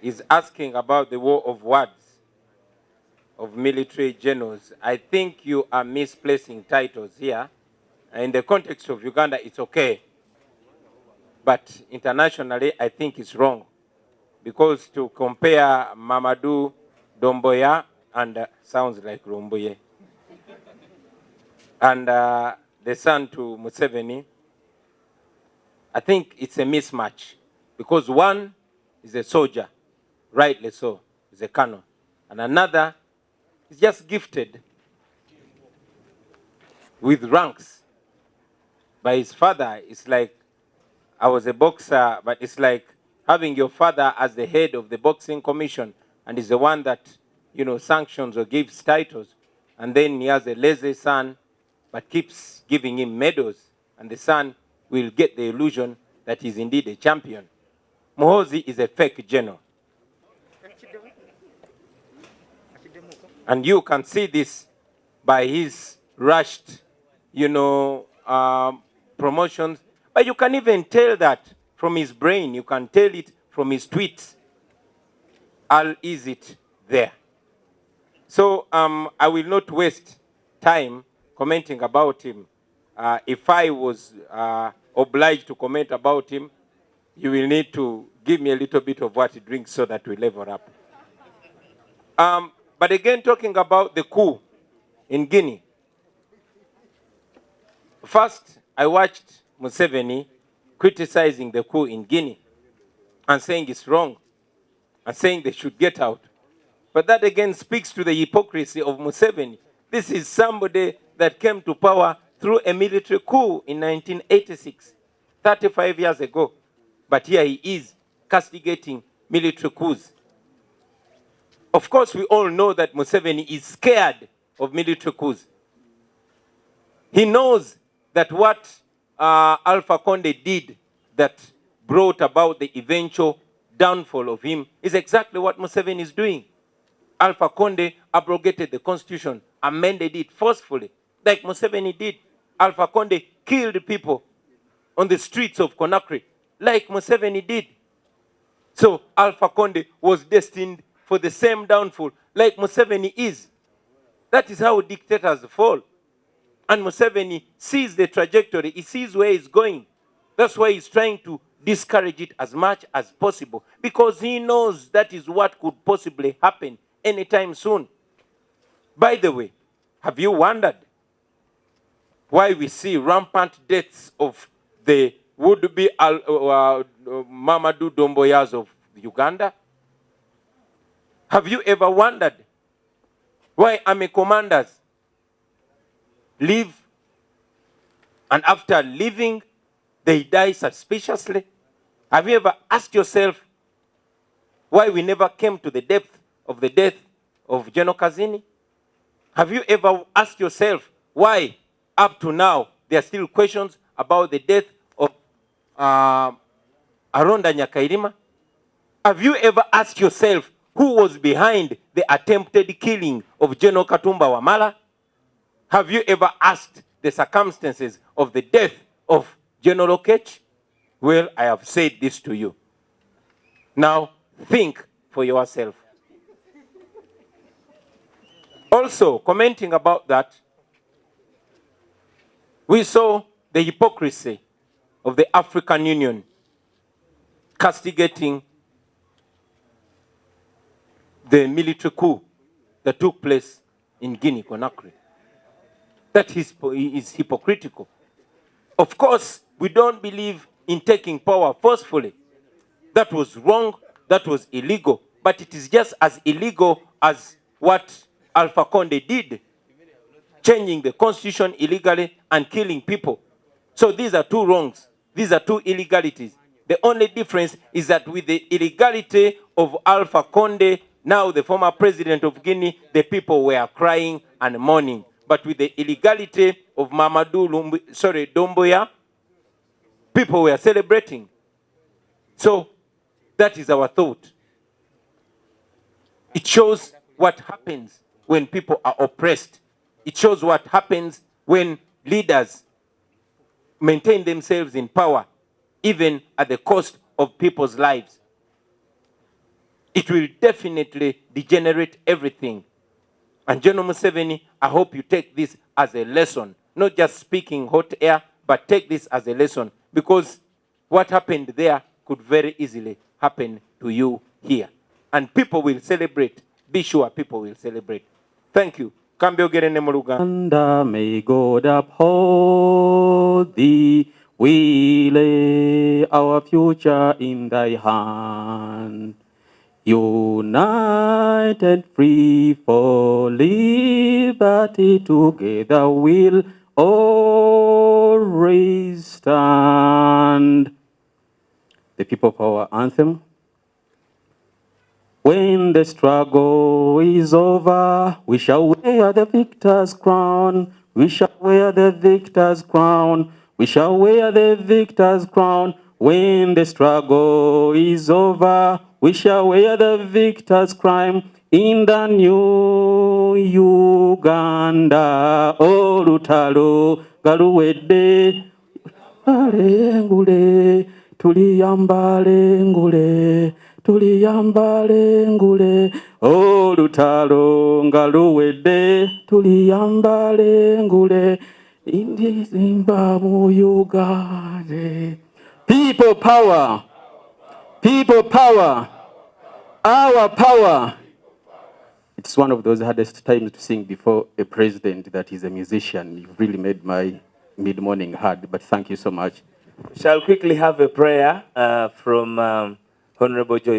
is asking about the war of words of military generals. I think you are misplacing titles here. In the context of Uganda, it's okay. But internationally, I think it's wrong. Because to compare Mamadou Domboya, and sounds like Rumbuye, and the son to Museveni, I think it's a mismatch. Because one is a soldier, rightly so, is a colonel. And another is just gifted with ranks by his father. It's like, I was a boxer, but it's like having your father as the head of the boxing commission and is the one that, sanctions or gives titles. And then he has a lazy son, but keeps giving him medals. And the son will get the illusion that he's indeed a champion. Muhoozi is a fake general. And you can see this by his rushed, promotions. But you can even tell that from his brain. You can tell it from his tweets. I'll ease it there. So I will not waste time commenting about him. If I was obliged to comment about him, you will need to give me a little bit of what he drinks so that we level up. But again, talking about the coup in Guinea. First, I watched Museveni criticizing the coup in Guinea and saying it's wrong and saying they should get out. But that again speaks to the hypocrisy of Museveni. This is somebody that came to power through a military coup in 1986, 35 years ago. But here he is castigating military coups. Of course, we all know that Museveni is scared of military coups. He knows that what Alpha Conde did that brought about the eventual downfall of him is exactly what Museveni is doing. Alpha Conde abrogated the constitution, amended it forcefully, like Museveni did. Alpha Conde killed people on the streets of Conakry, like Museveni did. So Alpha Conde was destined for the same downfall, like Museveni is. That is how dictators fall. And Museveni sees the trajectory, he sees where he's going. That's why he's trying to discourage it as much as possible, because he knows that is what could possibly happen anytime soon. By the way, have you wondered why we see rampant deaths of the would-be Mamadou Domboyas of Uganda? Have you ever wondered why army commanders leave and after leaving they die suspiciously? Have you ever asked yourself why we never came to the depth of the death of General Kazini? Have you ever asked yourself why up to now there are still questions about the death of Aronda Nyakairima? Have you ever asked yourself who was behind the attempted killing of General Katumba Wamala? Have you ever asked the circumstances of the death of General Okech? Well, I have said this to you. Now, think for yourself. Also, commenting about that, we saw the hypocrisy of the African Union castigating the military coup that took place in Guinea-Conakry. That is hypocritical. Of course, we don't believe in taking power forcefully. That was wrong, that was illegal. But it is just as illegal as what Alpha Conde did, changing the constitution illegally and killing people. So these are two wrongs. These are two illegalities. The only difference is that with the illegality of Alpha Conde, now the former president of Guinea, the people were crying and mourning. But with the illegality of Mamadou Domboya, people were celebrating. So that is our thought. It shows what happens when people are oppressed. It shows what happens when leaders maintain themselves in power, even at the cost of people's lives. it will definitely degenerate everything. And General Museveni, I hope you take this as a lesson, not just speaking hot air, but take this as a lesson, because what happened there could very easily happen to you here. And people will celebrate. Be sure people will celebrate. Thank you. And may God uphold thee. We lay our future in thy hand. United, free for liberty, together we'll always stand. The People Power Anthem. When the struggle is over, we shall wear the victor's crown. We shall wear the victor's crown. We shall wear the victor's crown. When the struggle is over, we shall wear the victor's crown. In the new Uganda, olutalo galuwedde. Ngule, tuliyambale ngule, tuliyambale ngule, olutalo nga luwedde, tuliyambale ngule, indizimba mu Uganda. People power, people power, our power. It's one of those hardest times to sing before a president that is a musician. You've really made my mid-morning hard, but thank you so much. Shall quickly have a prayer from Honorable Joyce.